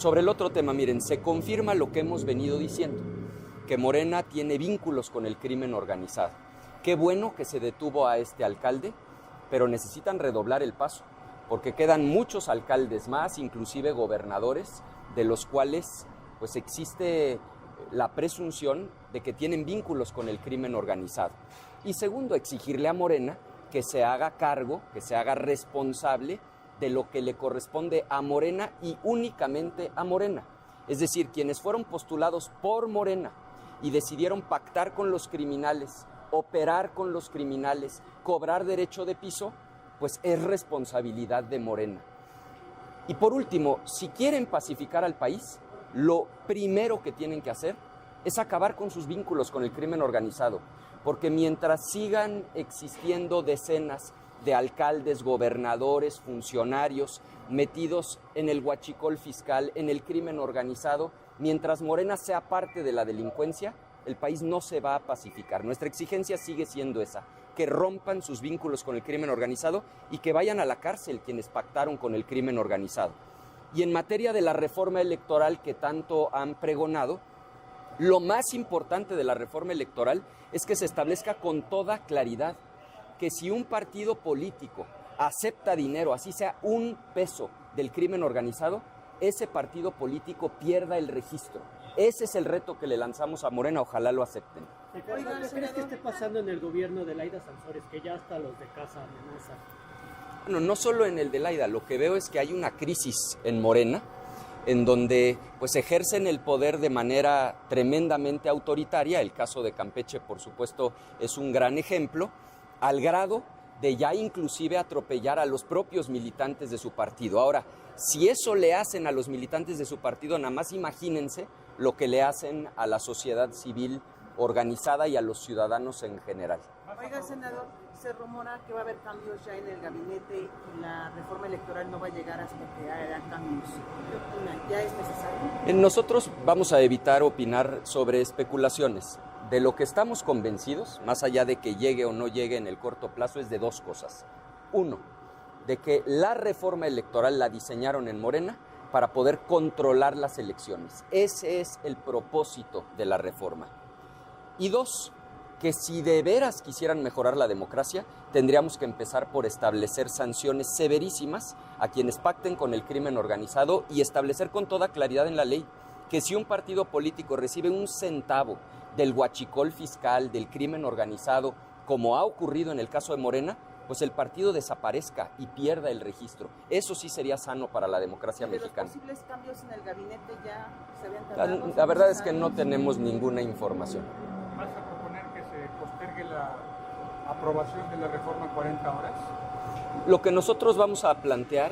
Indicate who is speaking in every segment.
Speaker 1: Sobre el otro tema, miren, se confirma lo que hemos venido diciendo, que Morena tiene vínculos con el crimen organizado. Qué bueno que se detuvo a este alcalde, pero necesitan redoblar el paso, porque quedan muchos alcaldes más, inclusive gobernadores, de los cuales pues existe la presunción de que tienen vínculos con el crimen organizado. Y segundo, exigirle a Morena que se haga cargo, que se haga responsable de lo que le corresponde a Morena y únicamente a Morena. Es decir, quienes fueron postulados por Morena y decidieron pactar con los criminales, operar con los criminales, cobrar derecho de piso, pues es responsabilidad de Morena. Y por último, si quieren pacificar al país, lo primero que tienen que hacer es acabar con sus vínculos con el crimen organizado, porque mientras sigan existiendo decenas de alcaldes, gobernadores, funcionarios metidos en el huachicol fiscal, en el crimen organizado, mientras Morena sea parte de la delincuencia, el país no se va a pacificar. Nuestra exigencia sigue siendo esa, que rompan sus vínculos con el crimen organizado y que vayan a la cárcel quienes pactaron con el crimen organizado. Y en materia de la reforma electoral que tanto han pregonado, lo más importante de la reforma electoral es que se establezca con toda claridad que si un partido político acepta dinero, así sea un peso del crimen organizado, ese partido político pierda el registro. Ese es el reto que le lanzamos a Morena, ojalá lo acepten.
Speaker 2: Oiga, ¿qué crees que esté pasando en el gobierno de Laida Sansores, que ya hasta los de casa amenazan?
Speaker 1: Bueno, no solo en el de Laida, lo que veo es que hay una crisis en Morena, en donde pues ejercen el poder de manera tremendamente autoritaria. El caso de Campeche, por supuesto, es un gran ejemplo, al grado de ya inclusive atropellar a los propios militantes de su partido. Ahora, si eso le hacen a los militantes de su partido, nada más imagínense lo que le hacen a la sociedad civil organizada y a los ciudadanos en general.
Speaker 3: Oiga, senador, se rumora que va a haber cambios ya en el gabinete y la reforma electoral no va a llegar hasta que haya cambios. ¿Qué opina? ¿Ya es necesario?
Speaker 1: Nosotros vamos a evitar opinar sobre especulaciones. De lo que estamos convencidos, más allá de que llegue o no llegue en el corto plazo, es de dos cosas. Uno, de que la reforma electoral la diseñaron en Morena para poder controlar las elecciones. Ese es el propósito de la reforma. Y dos, que si de veras quisieran mejorar la democracia, tendríamos que empezar por establecer sanciones severísimas a quienes pacten con el crimen organizado y establecer con toda claridad en la ley que si un partido político recibe un centavo del huachicol fiscal, del crimen organizado, como ha ocurrido en el caso de Morena, pues el partido desaparezca y pierda el registro. Eso sí sería sano para la democracia mexicana.
Speaker 3: ¿Los posibles cambios en el gabinete ya se habían tardado?
Speaker 1: La verdad es que no tenemos ninguna información.
Speaker 4: ¿Vas a proponer que se postergue la aprobación de la reforma 40 horas?
Speaker 1: Lo que nosotros vamos a plantear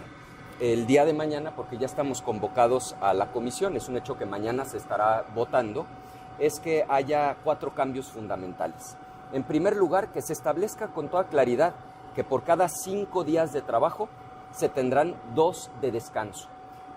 Speaker 1: el día de mañana, porque ya estamos convocados a la comisión, es un hecho que mañana se estará votando, es que haya 4 cambios fundamentales. En primer lugar, que se establezca con toda claridad que por cada 5 días de trabajo se tendrán 2 de descanso,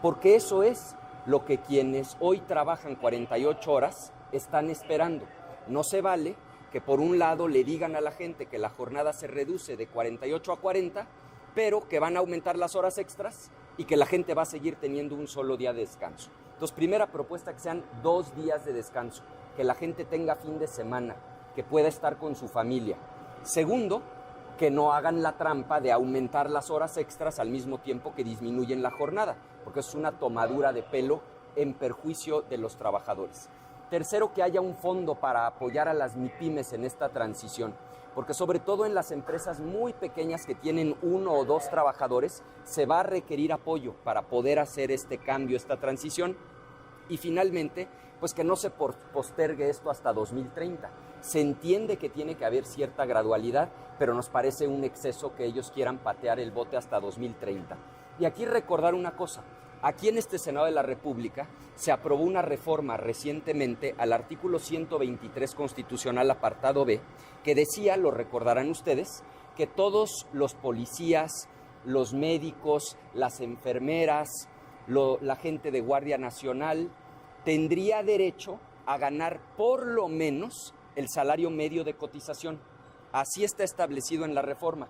Speaker 1: porque eso es lo que quienes hoy trabajan 48 horas están esperando. No se vale que por un lado le digan a la gente que la jornada se reduce de 48 a 40, pero que van a aumentar las horas extras y que la gente va a seguir teniendo un solo día de descanso. Entonces, primera propuesta, que sean 2 días de descanso, que la gente tenga fin de semana, que pueda estar con su familia. Segundo, que no hagan la trampa de aumentar las horas extras al mismo tiempo que disminuyen la jornada, porque es una tomadura de pelo en perjuicio de los trabajadores. Tercero, que haya un fondo para apoyar a las MIPYMES en esta transición, porque sobre todo en las empresas muy pequeñas que tienen 1 o 2 trabajadores, se va a requerir apoyo para poder hacer este cambio, esta transición. Y finalmente, pues que no se postergue esto hasta 2030. Se entiende que tiene que haber cierta gradualidad, pero nos parece un exceso que ellos quieran patear el bote hasta 2030. Y aquí recordar una cosa. Aquí en este Senado de la República se aprobó una reforma recientemente al artículo 123 constitucional, apartado B, que decía, lo recordarán ustedes, que todos los policías, los médicos, las enfermeras, la gente de Guardia Nacional tendría derecho a ganar por lo menos el salario medio de cotización. Así está establecido en la reforma.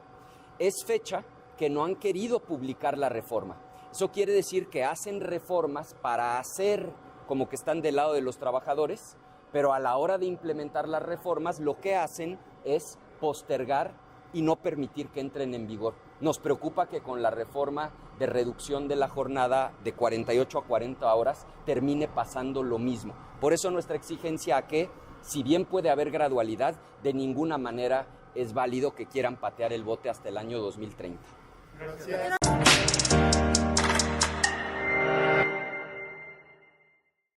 Speaker 1: Es fecha que no han querido publicar la reforma. Eso quiere decir que hacen reformas para hacer como que están del lado de los trabajadores, pero a la hora de implementar las reformas lo que hacen es postergar y no permitir que entren en vigor. Nos preocupa que con la reforma de reducción de la jornada de 48 a 40 horas termine pasando lo mismo. Por eso nuestra exigencia a que, si bien puede haber gradualidad, de ninguna manera es válido que quieran patear el bote hasta el año 2030.
Speaker 4: Gracias.